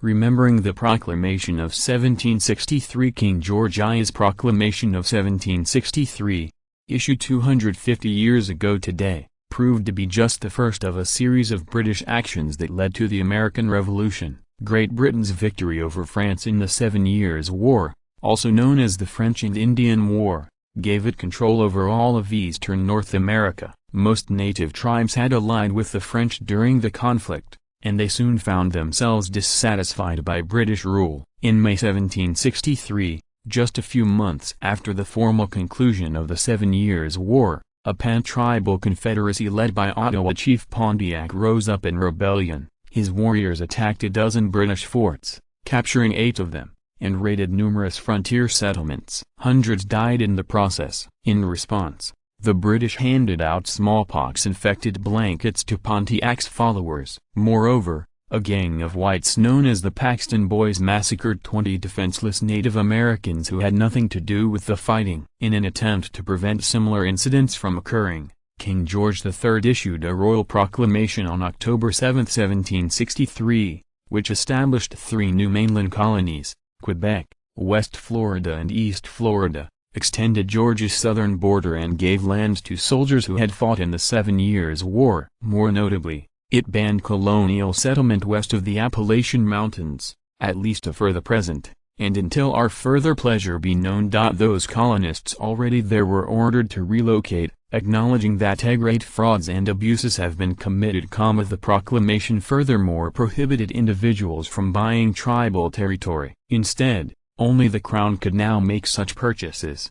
Remembering the Proclamation of 1763, King George I's Proclamation of 1763, issued 250 years ago today, proved to be just the first of a series of British actions that led to the American Revolution. Great Britain's victory over France in the 7 Years' War, also known as the French and Indian War, gave it control over all of eastern North America. Most native tribes had allied with the French during the conflict, and they soon found themselves dissatisfied by British rule. In May 1763, just a few months after the formal conclusion of the 7 Years' War, a pan-tribal confederacy led by Ottawa chief Pontiac rose up in rebellion. His warriors attacked a dozen British forts, capturing 8 of them, and raided numerous frontier settlements. Hundreds died in the process. In response, the British handed out smallpox-infected blankets to Pontiac's followers. Moreover, a gang of whites known as the Paxton Boys massacred 20 defenseless Native Americans who had nothing to do with the fighting. In an attempt to prevent similar incidents from occurring, King George III issued a royal proclamation on October 7, 1763, which established 3 new mainland colonies, Quebec, West Florida and East Florida, extended Georgia's southern border and gave lands to soldiers who had fought in the 7 Years' War. More notably, it banned colonial settlement west of the Appalachian Mountains, at least for the present, and until our further pleasure be known. Those colonists already there were ordered to relocate, acknowledging that great frauds and abuses have been committed. The proclamation furthermore prohibited individuals from buying tribal territory. Instead, only the Crown could now make such purchases.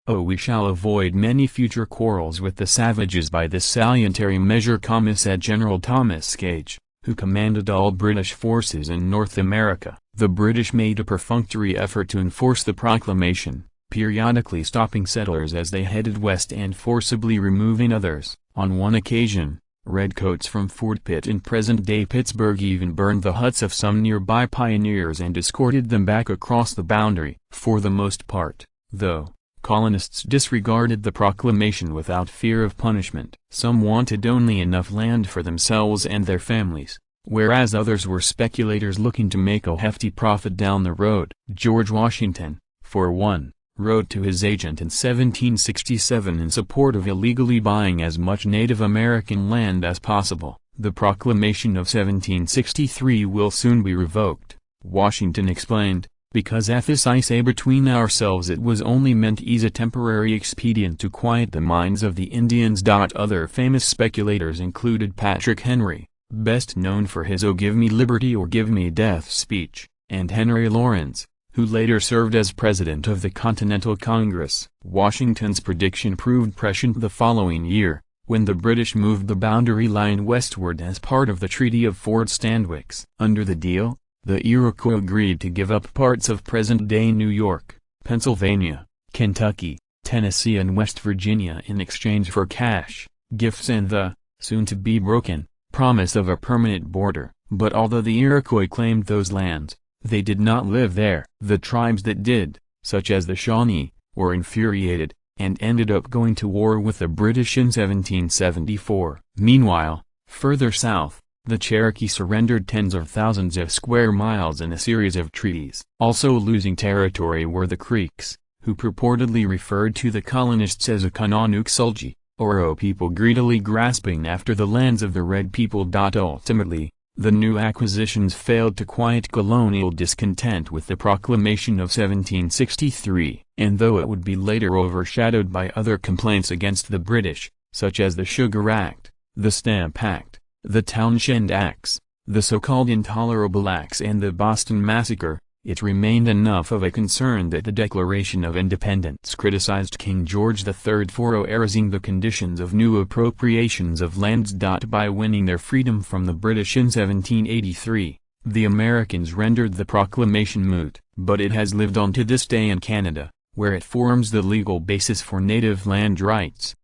We shall avoid many future quarrels with the savages by this salutary measure, said General Thomas Gage, who commanded all British forces in North America. The British made a perfunctory effort to enforce the proclamation, periodically stopping settlers as they headed west and forcibly removing others. On one occasion, redcoats from Fort Pitt in present-day Pittsburgh even burned the huts of some nearby pioneers and escorted them back across the boundary. For the most part, though, colonists disregarded the proclamation without fear of punishment. Some wanted only enough land for themselves and their families, whereas others were speculators looking to make a hefty profit down the road. George Washington, for one, wrote to his agent in 1767 in support of illegally buying as much Native American land as possible. The Proclamation of 1763 will soon be revoked, Washington explained, because as I say between ourselves it was only meant as a temporary expedient to quiet the minds of the Indians. Other famous speculators included Patrick Henry, best known for his "Oh give me liberty or give me death" speech, and Henry Lawrence, who later served as president of the Continental Congress. Washington's prediction proved prescient the following year, when the British moved the boundary line westward as part of the Treaty of Fort Stanwix. Under the deal, the Iroquois agreed to give up parts of present-day New York, Pennsylvania, Kentucky, Tennessee and West Virginia in exchange for cash, gifts and the, soon-to-be broken, promise of a permanent border. But although the Iroquois claimed those lands, they did not live there. The tribes that did, such as the Shawnee, were infuriated, and ended up going to war with the British in 1774. Meanwhile, further south, the Cherokee surrendered tens of thousands of square miles in a series of treaties. Also losing territory were the Creeks, who purportedly referred to the colonists as a Kananuksulji, or people greedily grasping after the lands of the red people. Ultimately, the new acquisitions failed to quiet colonial discontent with the Proclamation of 1763, and though it would be later overshadowed by other complaints against the British, such as the Sugar Act, the Stamp Act, the Townshend Acts, the so-called Intolerable Acts and the Boston Massacre, it remained enough of a concern that the Declaration of Independence criticized King George III for erasing the conditions of new appropriations of lands. By winning their freedom from the British in 1783, the Americans rendered the proclamation moot, but it has lived on to this day in Canada, where it forms the legal basis for native land rights.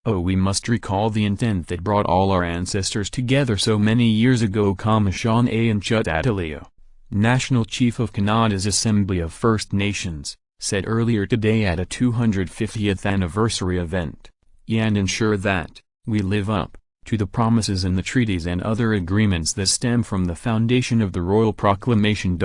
We must recall the intent that brought all our ancestors together so many years ago. Sean A. and Chut Ataleo, National Chief of Canada's Assembly of First Nations, said earlier today at a 250th anniversary event, and ensure that we live up to the promises in the treaties and other agreements that stem from the foundation of the royal proclamation.